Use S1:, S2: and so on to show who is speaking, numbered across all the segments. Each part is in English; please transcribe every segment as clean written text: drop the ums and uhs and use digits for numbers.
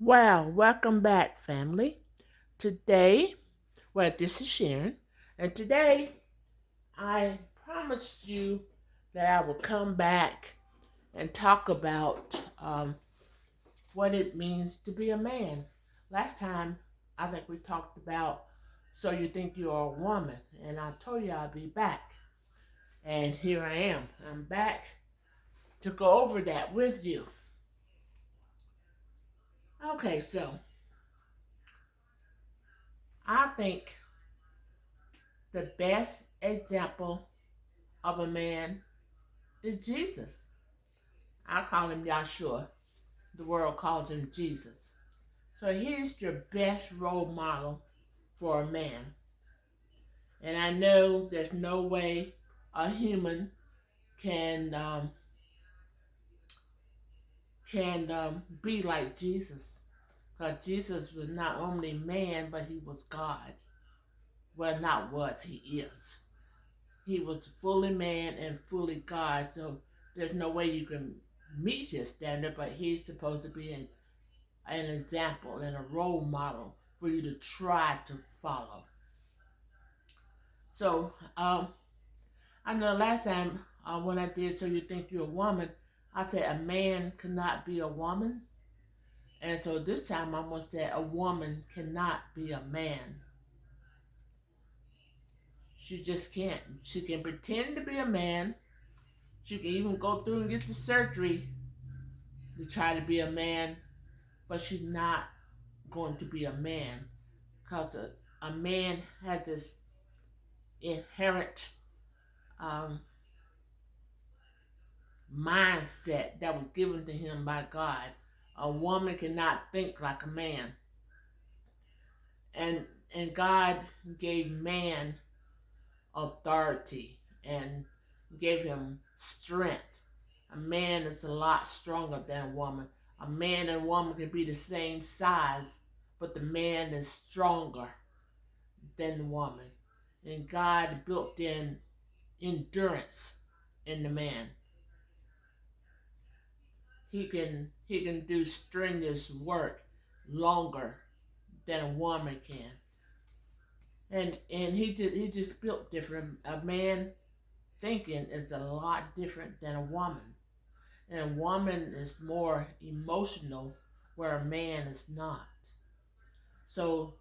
S1: Well, welcome back, family. Today, this is Sharon, and today I promised you that I would come back and talk about what it means to be a man. Last time, I think we talked about so you think you're a woman, and I told you I'd be back, and here I am. I'm back to go over that with you. Okay, so I think the best example of a man is Jesus. I call him Yahshua. The world calls him Jesus. So he's your best role model for a man. And I know there's no way a human can be like Jesus, because Jesus was not only man, but he was God. Well, not was, he is. He was fully man and fully God. So there's no way you can meet his standard, but he's supposed to be an example and a role model for you to try to follow. So I know last time when I did So You Think You're a Woman, I said a man cannot be a woman. And so this time I'm going to say a woman cannot be a man. She just can't. She can pretend to be a man. She can even go through and get the surgery to try to be a man, but she's not going to be a man because a man has this inherent um, mindset that was given to him by God. A woman cannot think like a man. And God gave man authority and gave him strength. A man is a lot stronger than a woman. A man and a woman can be the same size, but the man is stronger than the woman. And God built in endurance in the man. He can do strenuous work longer than a woman can. And he just built different. A man thinking is a lot different than a woman. And a woman is more emotional where a man is not. So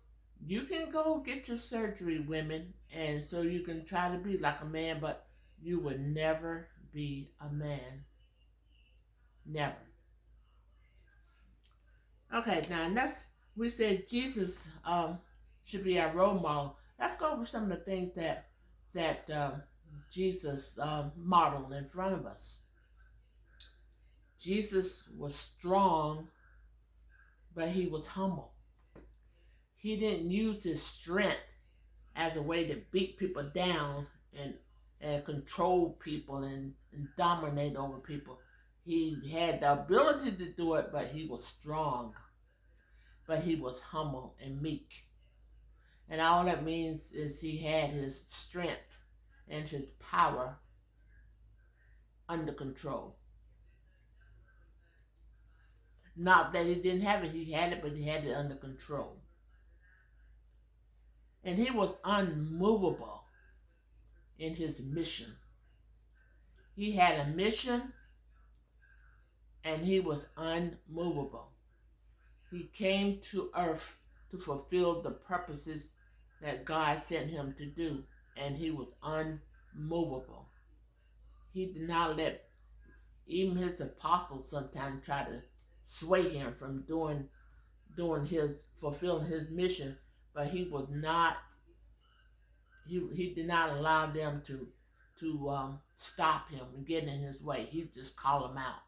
S1: you can go get your surgery, women, and so you can try to be like a man, but you would never be a man. Never. Okay, now we said Jesus should be our role model. Let's go over some of the things that Jesus modeled in front of us. Jesus was strong, but he was humble. He didn't use his strength as a way to beat people down and control people and dominate over people. He had the ability to do it, but he was strong. But he was humble and meek. And all that means is he had his strength and his power under control. Not that he didn't have it, he had it, but he had it under control. And he was unmovable in his mission. He had a mission and he was unmovable. He came to earth to fulfill the purposes that God sent him to do, and he was unmovable. He did not let even his apostles sometimes try to sway him from doing his fulfilling his mission, but he was not. He did not allow them to stop him and get in his way. He just called them out,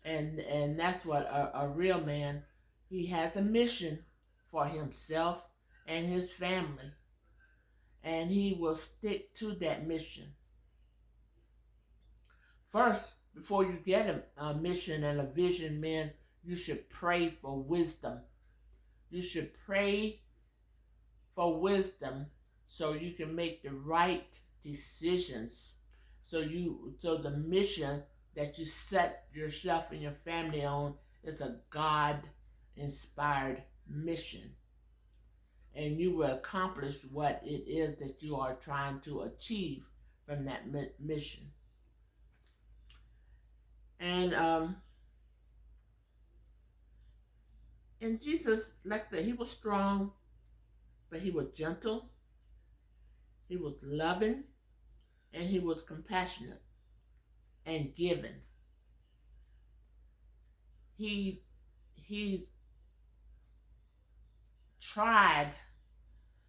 S1: and that's what a real man. He has a mission for himself and his family, and he will stick to that mission. First, before you get a mission and a vision, man, you should pray for wisdom. You should pray for wisdom so you can make the right decisions. So the mission that you set yourself and your family on It's a God-inspired mission. And you will accomplish what it is that you are trying to achieve from that mission. And Jesus, like I said, he was strong, but he was gentle, he was loving, and he was compassionate and giving. He he tried.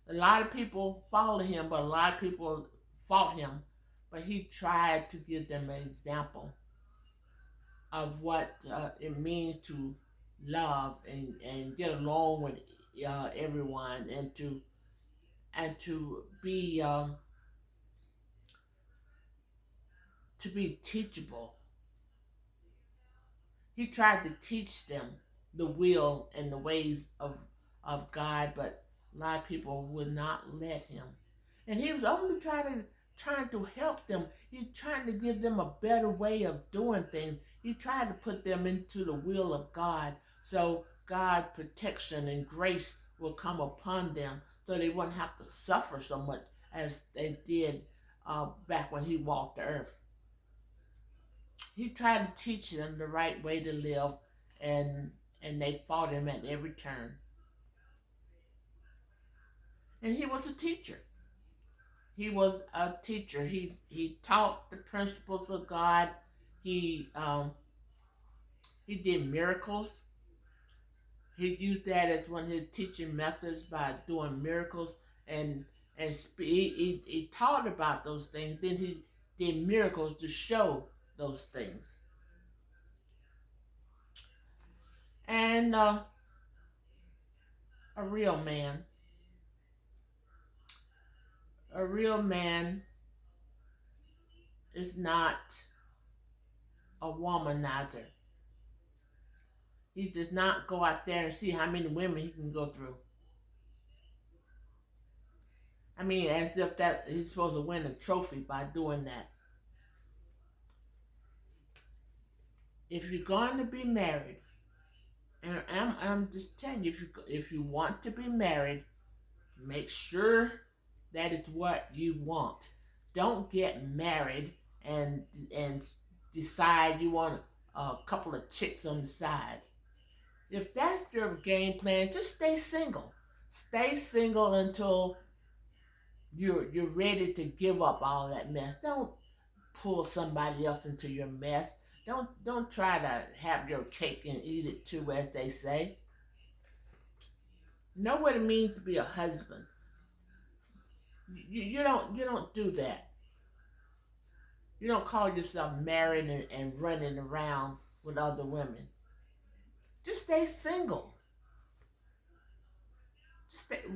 S1: A lot of people followed him, but a lot of people fought him. But he tried to give them an example of what it means to love and get along with everyone, and to be teachable. He tried to teach them the will and the ways of God, but a lot of people would not let him. And he was only trying to help them. He's trying to give them a better way of doing things. He tried to put them into the will of God, so God's protection and grace will come upon them, so they wouldn't have to suffer so much as they did back when he walked the earth. He tried to teach them the right way to live, and they fought him at every turn. And he was a teacher. He was a teacher. He taught the principles of God. He did miracles. He used that as one of his teaching methods by doing miracles, and he taught about those things. Then he did miracles to show those things. And a real man. A real man is not a womanizer. He does not go out there and see how many women he can go through. I mean, as if that he's supposed to win a trophy by doing that. If you're going to be married, and I'm just telling you, if you want to be married, make sure that is what you want. Don't get married and decide you want a couple of chicks on the side. If that's your game plan, just stay single. Stay single until you're ready to give up all that mess. Don't pull somebody else into your mess. Don't try to have your cake and eat it too, as they say. Know what it means to be a husband. You don't do that. You don't call yourself married and running around with other women. Just stay single.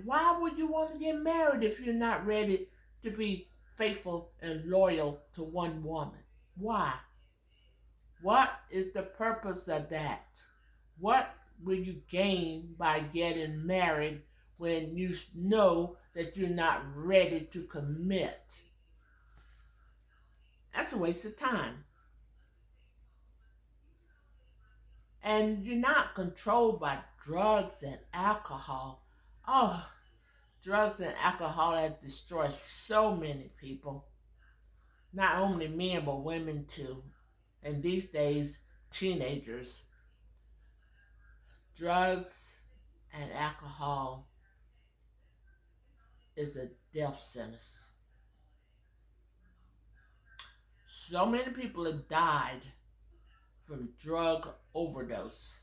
S1: Why would you want to get married if you're not ready to be faithful and loyal to one woman? Why? What is the purpose of that? What will you gain by getting married when you know that you're not ready to commit? That's a waste of time. And you're not controlled by drugs and alcohol. Oh, drugs and alcohol have destroyed so many people. Not only men, but women too. And these days, teenagers. Drugs and alcohol is a death sentence. So many people have died from drug overdose.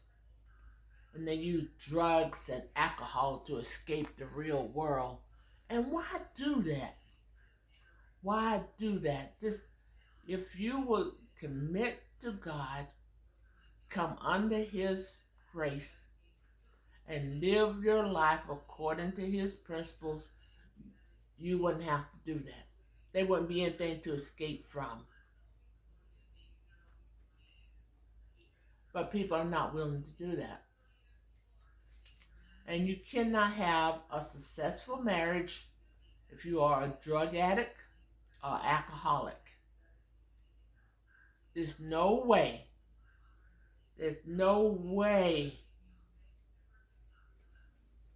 S1: And they use drugs and alcohol to escape the real world. And why do that? Why do that? Just if you would commit to God, come under His grace, and live your life according to His principles, you wouldn't have to do that. There wouldn't be anything to escape from. But people are not willing to do that. And you cannot have a successful marriage if you are a drug addict or alcoholic. There's no way There's no way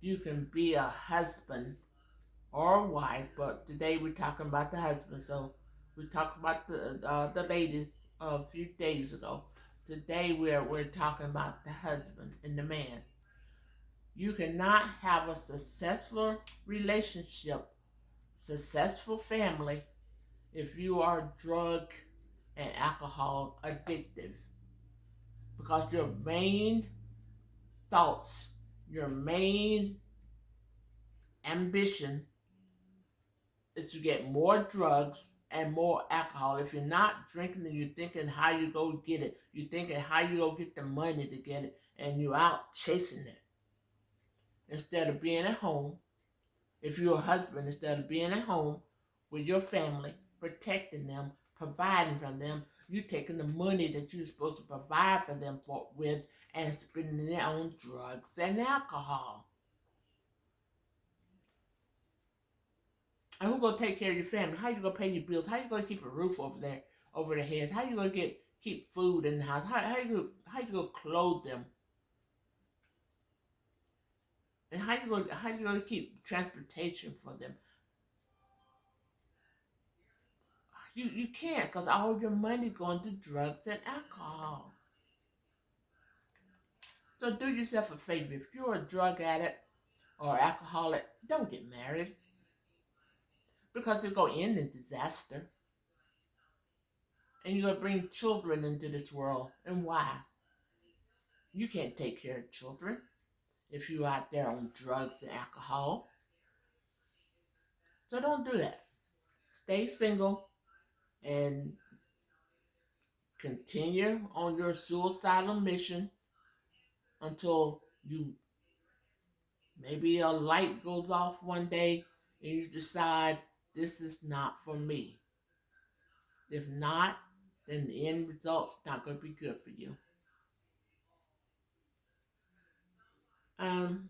S1: you can be a husband or a wife, but today we're talking about the husband. So we talked about the ladies a few days ago. Today we're talking about the husband and the man. You cannot have a successful relationship, successful family, if you are drug and alcohol addictive, because your main thoughts, your main ambition is to get more drugs and more alcohol. If you're not drinking, then you're thinking how you go get it. You're thinking how you go get the money to get it, and you're out chasing it instead of being at home. If you're a husband, instead of being at home with your family, protecting them, providing for them, you taking the money that you're supposed to provide for them with and spending it on drugs and alcohol. And who's gonna take care of your family? How you gonna pay your bills? How you gonna keep a roof over their heads? How you gonna keep food in the house? How you gonna clothe them? And how you gonna keep transportation for them? You can't, because all your money going to drugs and alcohol. So do yourself a favor. If you're a drug addict or alcoholic, don't get married, because it's gonna end in disaster. And you're gonna bring children into this world. And why? You can't take care of children if you're out there on drugs and alcohol. So don't do that. Stay single and continue on your suicidal mission until you maybe a light goes off one day and you decide this is not for me. If not, then the end result's not going to be good for you. Um,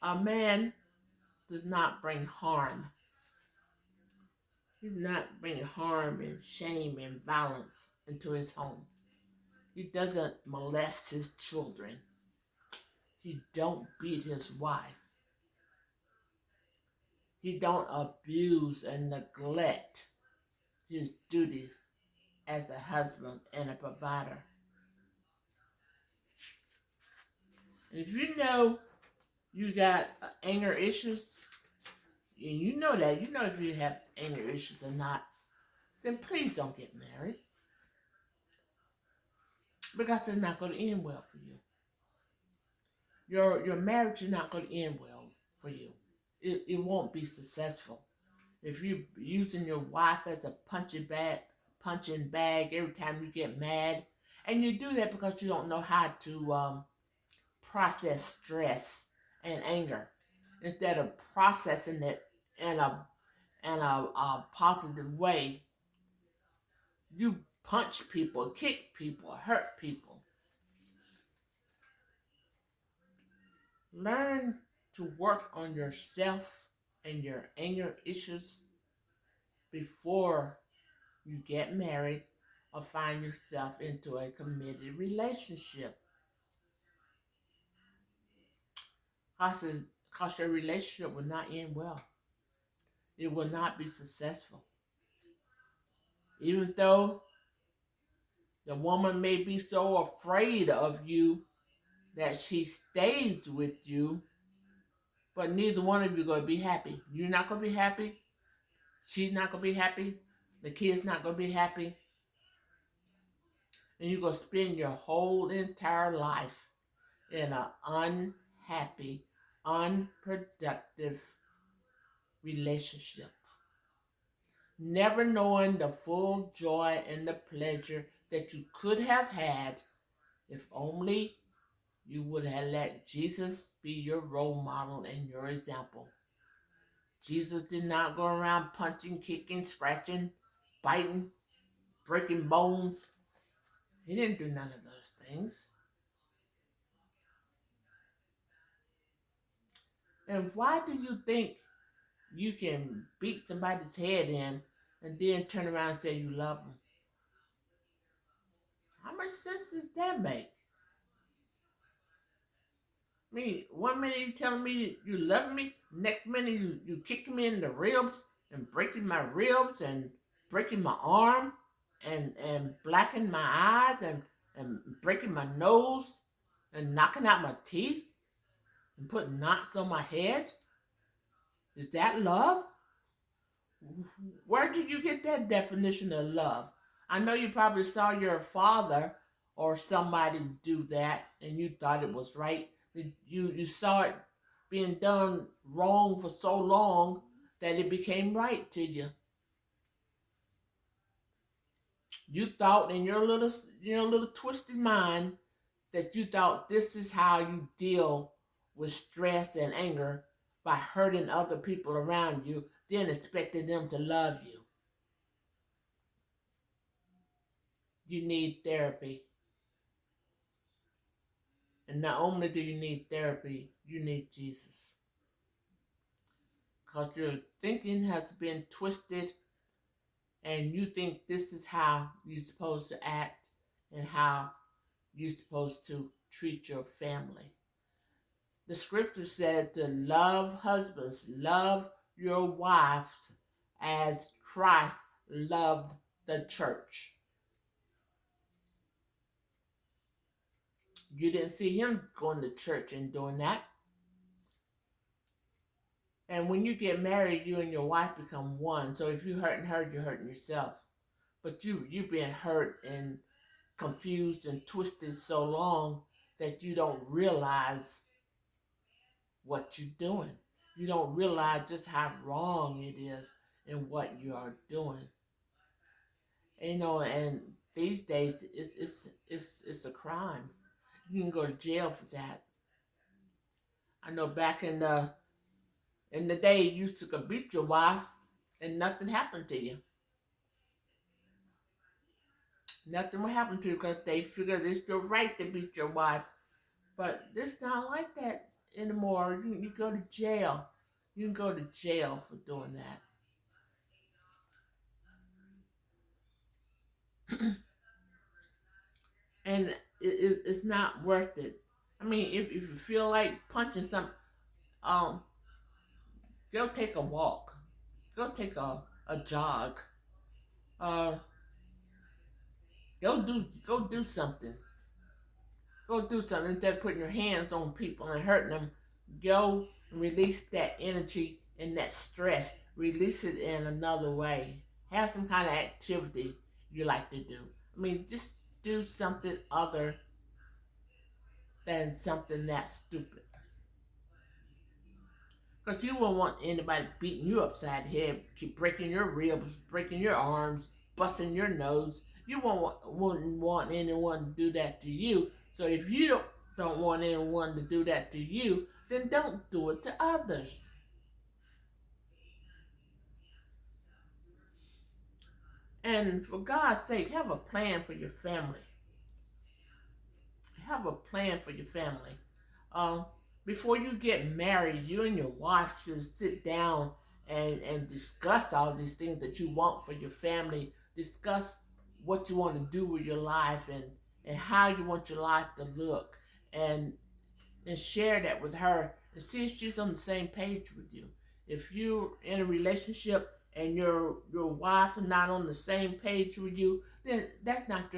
S1: a man does not bring harm. He does not bring harm and shame and violence into his home. He doesn't molest his children. He don't beat his wife. He don't abuse and neglect his duties as a husband and a provider. And if you know you got anger issues, and you know that, you know if you have anger issues or not, then please don't get married, because it's not going to end well for you. Your marriage is not going to end well for you. It won't be successful. If you're using your wife as a punching bag every time you get mad, and you do that because you don't know how to process stress and anger, instead of processing it in a positive way, you punch people, kick people, hurt people. Learn to work on yourself and your anger issues before you get married or find yourself into a committed relationship. Because your relationship will not end well. It will not be successful. Even though the woman may be so afraid of you that she stays with you, but neither one of you are going to be happy. You're not going to be happy. She's not going to be happy. The kid's not going to be happy. And you're going to spend your whole entire life in an unhappy, unproductive relationship. Never knowing the full joy and the pleasure that you could have had if only you would have let Jesus be your role model and your example. Jesus did not go around punching, kicking, scratching, biting, breaking bones. He didn't do none of those things. And why do you think you can beat somebody's head in and then turn around and say you love them. How much sense does that make? I mean, one minute you telling me you love me, next minute you kicking me in the ribs and breaking my ribs and breaking my arm and blacking my eyes and breaking my nose and knocking out my teeth and putting knots on my head. Is that love? Where did you get that definition of love? I know you probably saw your father or somebody do that and you thought it was right. You saw it being done wrong for so long that it became right to you. You thought in your little twisted mind that you thought this is how you deal with stress and anger by hurting other people around you, then expecting them to love you. You need therapy. And not only do you need therapy, you need Jesus. Because your thinking has been twisted and you think this is how you're supposed to act and how you're supposed to treat your family. The scripture said to love husbands, love your wives as Christ loved the church. You didn't see him going to church and doing that. And when you get married, you and your wife become one. So if you're hurting her, you're hurting yourself. But you've been hurt and confused and twisted so long that you don't realize what you're doing. You don't realize just how wrong it is in what you are doing. And these days it's a crime. You can go to jail for that. I know back in the day you used to beat your wife and nothing happened to you. Nothing will happen to you because they figure it's your right to beat your wife. But it's not like that anymore. You go to jail. You can go to jail for doing that. And it's not worth it. I mean, if you feel like punching some, um, go take a walk. Go take a jog. Uh, go do something. Go do something instead of putting your hands on people and hurting them. Go release that energy and that stress. Release it in another way. Have some kind of activity you like to do. I mean, just do something other than something that's stupid. Because you won't want anybody beating you upside the head, keep breaking your ribs, breaking your arms, busting your nose. You won't want anyone to do that to you. So if you don't want anyone to do that to you, then don't do it to others. And for God's sake, have a plan for your family. Have a plan for your family. Um, Before you get married, you and your wife should sit down and discuss all these things that you want for your family. Discuss what you want to do with your life and how you want your life to look. And share that with her and see if she's on the same page with you. If you're in a relationship and your wife is not on the same page with you, then that's not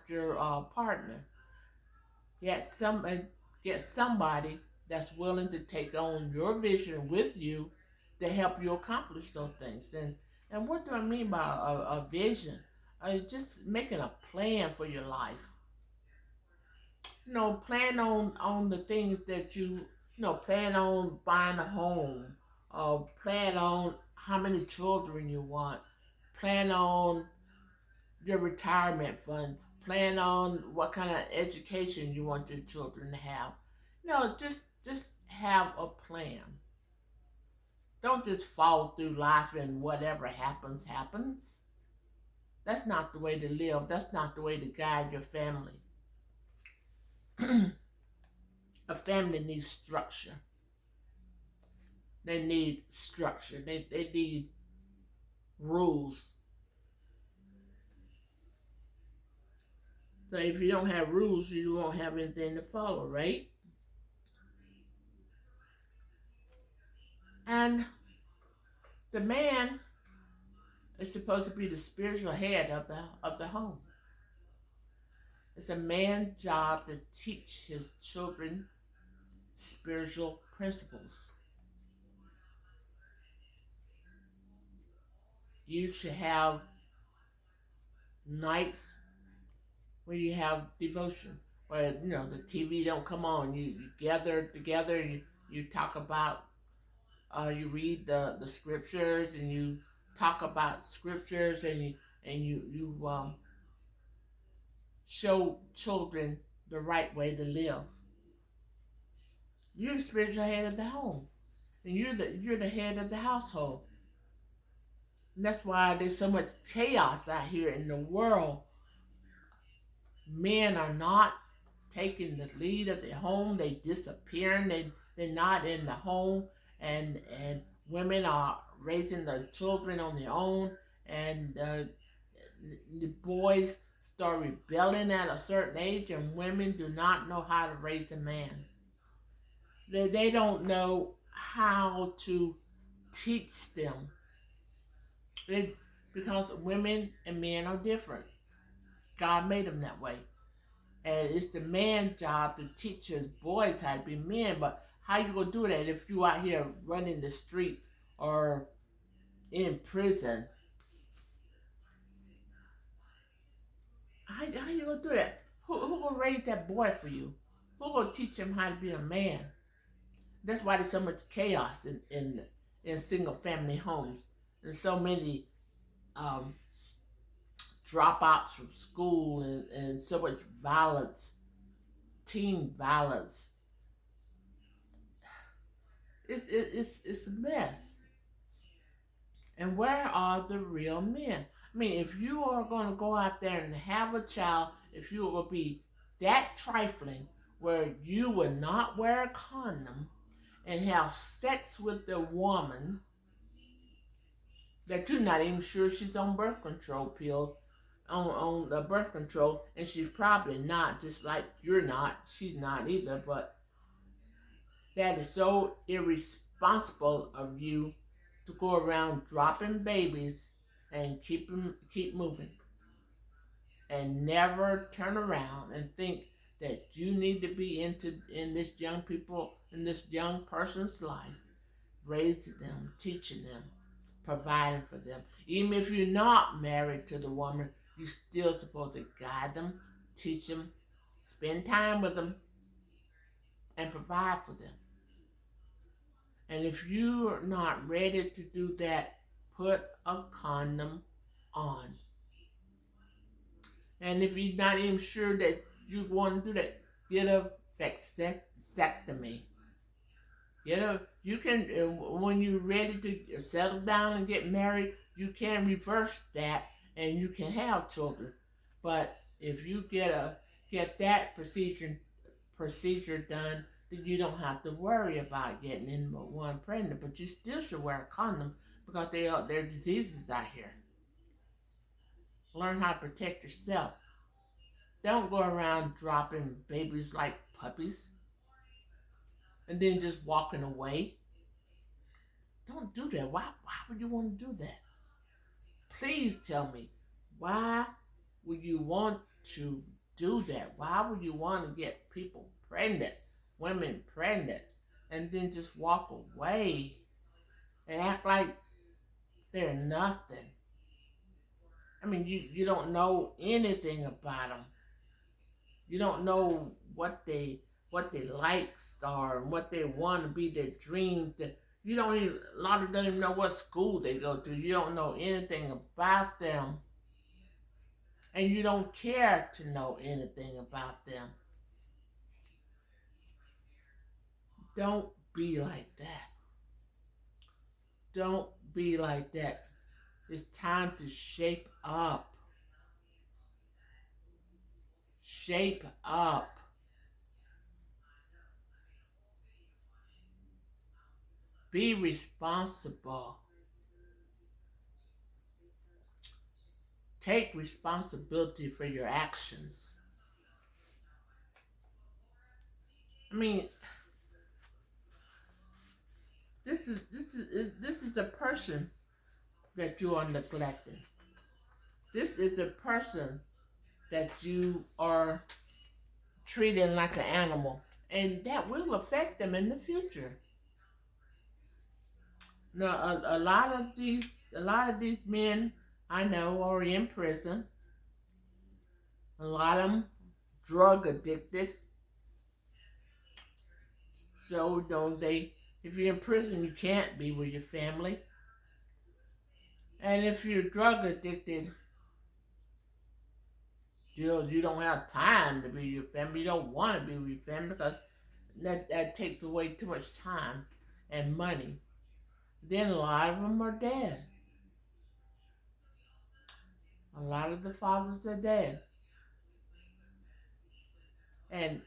S1: your partner. Get somebody that's willing to take on your vision with you to help you accomplish those things. And what do I mean by a vision? Just making a plan for your life. Plan on the things that plan on buying a home, plan on how many children you want, plan on your retirement fund, plan on what kind of education you want your children to have. Just have a plan. Don't just fall through life and whatever happens happens. That's not the way to live. That's not the way to guide your family. A family needs structure. They need structure. They need rules. So if you don't have rules, you won't have anything to follow, right? And the man is supposed to be the spiritual head of the home. It's a man's job to teach his children spiritual principles. You should have nights where you have devotion, where the TV don't come on. You gather together. You talk about. You read the scriptures and you talk about scriptures and you show children the right way to live. You're the spiritual head of the home, and you're the head of the household. And that's why there's so much chaos out here in the world. Men are not taking the lead of their home. They disappearing. They're not in the home, and women are raising the children on their own, and the boys start rebelling at a certain age, and women do not know how to raise a man. They don't know how to teach them. Because women and men are different. God made them that way. And it's the man's job to teach his boys how to be men. But how you gonna do that if you out here running the streets or in prison? How you gonna do that? Who gonna raise that boy for you? Who gonna teach him how to be a man? That's why there's so much chaos in single family homes. There's so many um, dropouts from school and so much violence, teen violence. It's a mess. And where are the real men? I mean, if you are going to go out there and have a child, if you will be that trifling where you will not wear a condom and have sex with the woman that you're not even sure she's on birth control pills, on the birth control, and she's probably not, just like you're not, she's not either, but that is so irresponsible of you to go around dropping babies and keep moving and never turn around and think that you need to be in this young person's life, raising them, teaching them, providing for them. Even if you're not married to the woman, you're still supposed to guide them, teach them, spend time with them, and provide for them. And if you're not ready to do that, put a condom on. And if you're not even sure that you want to do that, get a vasectomy. You can, when you're ready to settle down and get married, you can reverse that and you can have children. But if you get that procedure done, then you don't have to worry about getting anyone pregnant. But you still should wear a condom because there are diseases out here. Learn how to protect yourself. Don't go around dropping babies like puppies and then just walking away. Don't do that. Why would you want to do that? Please tell me, why would you want to do that? Why would you want to get people pregnant, women pregnant, and then just walk away and act like they're nothing? I mean, you don't know anything about them. You don't know what they likes are and what they want to be, their dreams. You don't even, a lot of them don't even know what school they go to. You don't know anything about them, and you don't care to know anything about them. Don't be like that. Don't be like that. It's time to shape up. Shape up. Be responsible. take responsibility for your actions. I mean, this is a person that you are neglecting. This is a person that you are treating like an animal, and that will affect them in the future. Now, a lot of these men I know are in prison. A lot of them drug addicted. So don't they? If you're in prison, you can't be with your family. And if you're drug addicted, you don't have time to be with your family. You don't want to be with your family because that takes away too much time and money. Then a lot of them are dead. A lot of the fathers are dead. And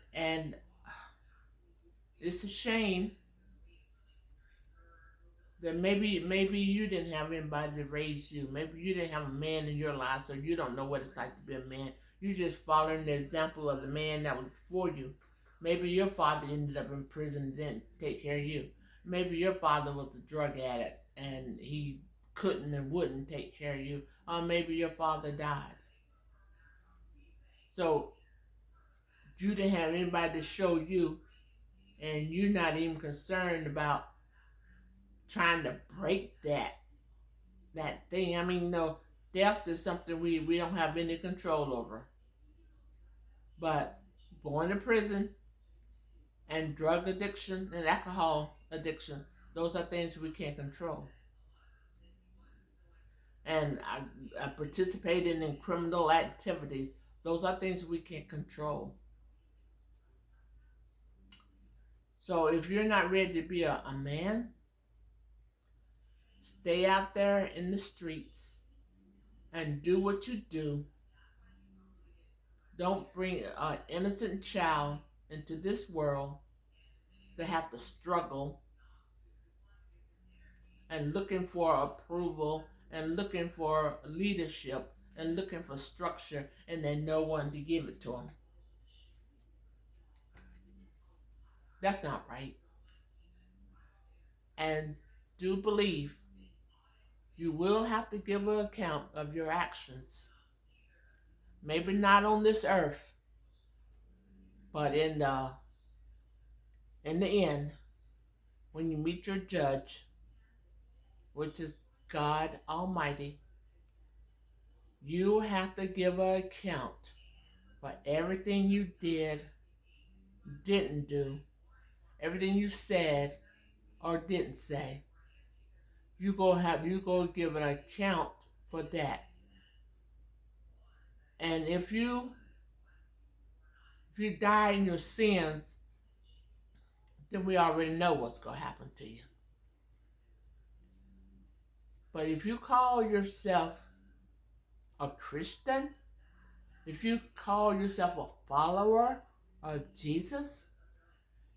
S1: it's a shame that maybe you didn't have anybody to raise you. Maybe you didn't have a man in your life, so you don't know what it's like to be a man. You just following the example of the man that was before you. Maybe your father ended up in prison and didn't take care of you. Maybe your father was a drug addict and he couldn't and wouldn't take care of you. Or maybe your father died. So you didn't have anybody to show you, and you're not even concerned about trying to break that thing. I mean, death is something we don't have any control over. But going to prison and drug addiction and alcohol addiction, those are things we can't control. And participating in criminal activities, those are things we can't control. So if you're not ready to be a man, stay out there in the streets and do what you do. Don't bring an innocent child into this world that have to struggle and looking for approval and looking for leadership and looking for structure, and then no one to give it to them. That's not right. And do believe you will have to give an account of your actions. Maybe not on this earth, but in the end, when you meet your judge, which is God Almighty, you have to give an account for everything you didn't do, everything you said or didn't say. You go give an account for that. And if you die in your sins, then we already know what's going to happen to you. But if you call yourself a Christian, if you call yourself a follower of Jesus,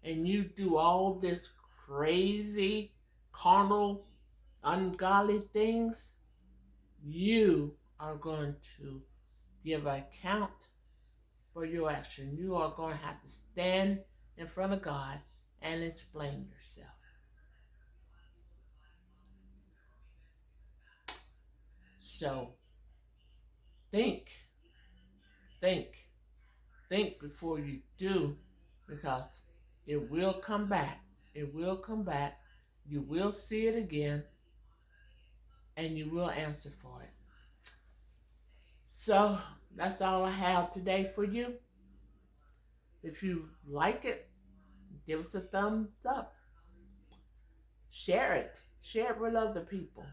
S1: and you do all this crazy, carnal, ungodly things, you are going to give an account for your action. You are going to have to stand in front of God and explain yourself. So think, think, think before you do, because it will come back. It will come back. You will see it again, and you will answer for it. So that's all I have today for you. If you like it, give us a thumbs up. Share it. Share it with other people.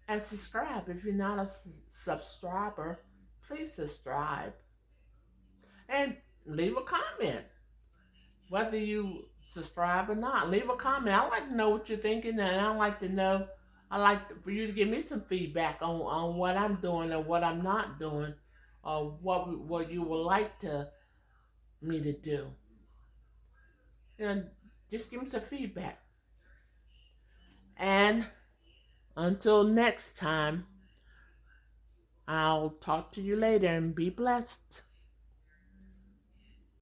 S1: And subscribe. If you're not a subscriber, please subscribe. And leave a comment. Whether you subscribe or not, leave a comment. I like to know what you're thinking, and I like for you to give me some feedback on what I'm doing or what I'm not doing, or what you would like me to do. Just give me some feedback. And until next time, I'll talk to you later and be blessed.